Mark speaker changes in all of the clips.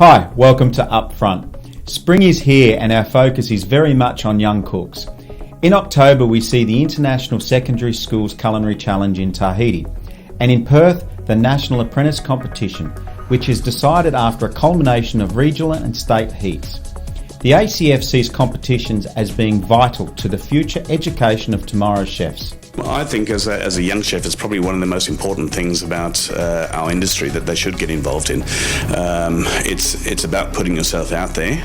Speaker 1: Hi, welcome to UpFront. Spring is here and our focus is very much on young cooks. In October we see the International Secondary Schools Culinary Challenge in Tahiti, and in Perth the National Apprentice Competition, which is decided after a culmination of regional and state heats. The ACF sees competitions as being vital to the future education of tomorrow's chefs.
Speaker 2: I think as a young chef, it's probably one of the most important things about our industry that they should get involved in. It's about putting yourself out there.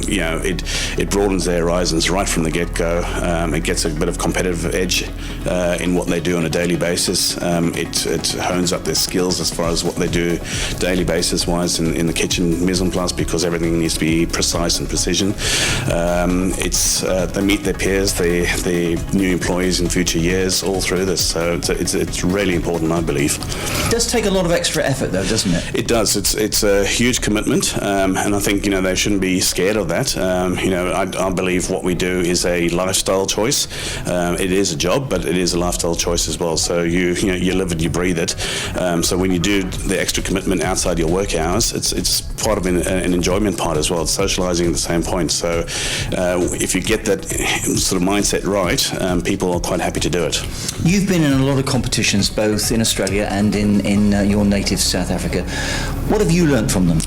Speaker 2: It broadens their horizons right from the get-go. It gets a bit of competitive edge in what they do on a daily basis. It hones up their skills as far as what they do daily basis-wise in the kitchen mise en place, because everything needs to be precise and precision. They meet their peers, their new employees in future years all through this, so it's really important, I believe.
Speaker 3: It does take a lot of extra effort though, doesn't it?
Speaker 2: It does. It's a huge commitment, and I think they shouldn't be scared of that. I believe what we do is a lifestyle choice. It is a job, but it is a lifestyle choice as well. So you live it, you breathe it. So when you do the extra commitment outside your work hours, it's part of an enjoyment part as well. It's socialising at the same point. So if you get that sort of mindset right, people are quite happy to do it.
Speaker 3: You've been in a lot of competitions, both in Australia and in your native South Africa. What have you learnt from them?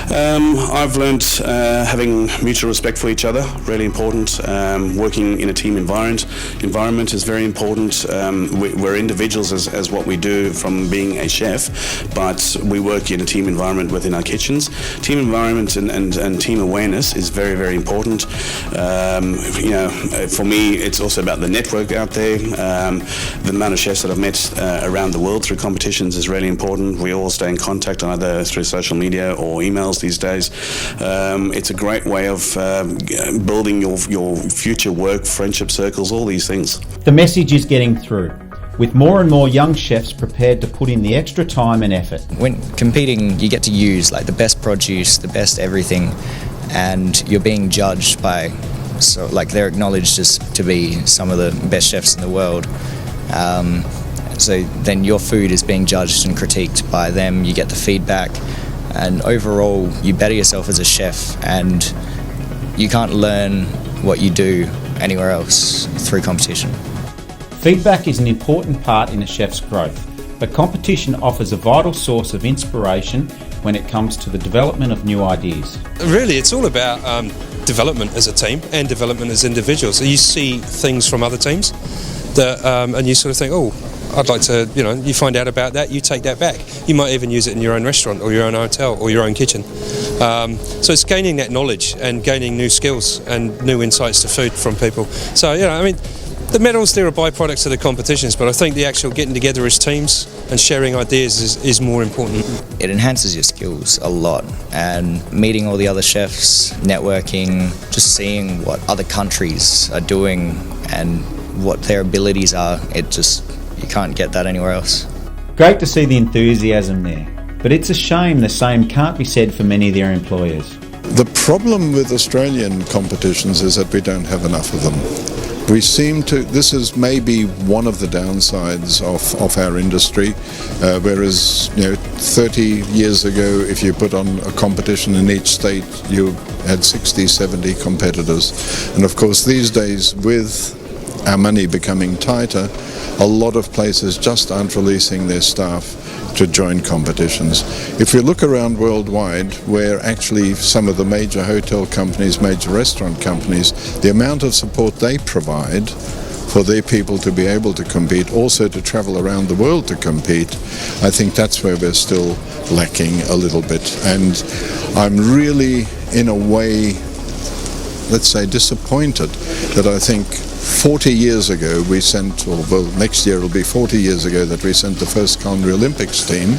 Speaker 2: I've learnt having mutual respect for each other, really important. Working in a team environment is very important. We're individuals as what we do from being a chef, but we work in a team environment within our kitchens. Team environment and team awareness is very, very important. For me, it's also about the network out there. The amount of chefs that I've met around the world through competitions is really important. We all stay in contact either through social media or emails these days. It's a great way of building your future work, friendship circles, all these things.
Speaker 1: The message is getting through, with more and more young chefs prepared to put in the extra time and effort.
Speaker 4: When competing, you get to use the best produce, the best everything, and you're being judged by, so they're acknowledged as to be some of the best chefs in the world. So then your food is being judged and critiqued by them, you get the feedback, and overall you better yourself as a chef, and you can't learn what you do anywhere else through competition.
Speaker 1: Feedback is an important part in a chef's growth, but competition offers a vital source of inspiration when it comes to the development of new ideas.
Speaker 5: Really, it's all about development as a team and development as individuals. So you see things from other teams that, and you sort of think, oh, I'd like to, you find out about that, you take that back. You might even use it in your own restaurant or your own hotel or your own kitchen. So it's gaining that knowledge and gaining new skills and new insights to food from people. So, the medals, they're a byproduct of the competitions, but I think the actual getting together as teams and sharing ideas is more important.
Speaker 4: It enhances your skills a lot, and meeting all the other chefs, networking, just seeing what other countries are doing and what their abilities are, you can't get that anywhere else.
Speaker 1: Great to see the enthusiasm there, but it's a shame the same can't be said for many of their employers.
Speaker 6: The problem with Australian competitions is that we don't have enough of them. This is maybe one of the downsides of our industry, whereas 30 years ago, if you put on a competition in each state, you had 60, 70 competitors. And of course these days, with our money becoming tighter, a lot of places just aren't releasing their staff to join competitions. If you look around worldwide, where actually some of the major hotel companies, major restaurant companies, the amount of support they provide for their people to be able to compete, also to travel around the world to compete, I think that's where we're still lacking a little bit. And I'm really, in a way, let's say, disappointed that I think 40 years ago we sent, next year it'll be 40 years ago that we sent the first Culinary Olympics team,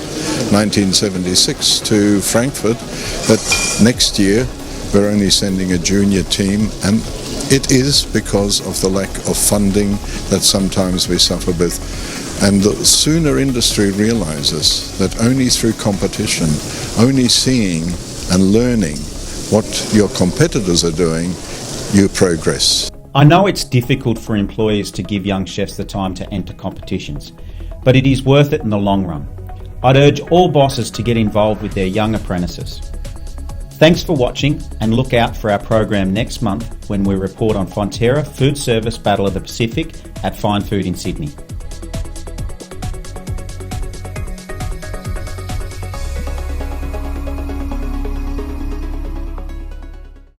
Speaker 6: 1976, to Frankfurt, but next year we're only sending a junior team, and it is because of the lack of funding that sometimes we suffer with. And the sooner industry realizes that only through competition, only seeing and learning what your competitors are doing, you progress.
Speaker 1: I know it's difficult for employers to give young chefs the time to enter competitions, but it is worth it in the long run. I'd urge all bosses to get involved with their young apprentices. Thanks for watching, and look out for our program next month when we report on Fonterra Food Service Battle of the Pacific at Fine Food in Sydney.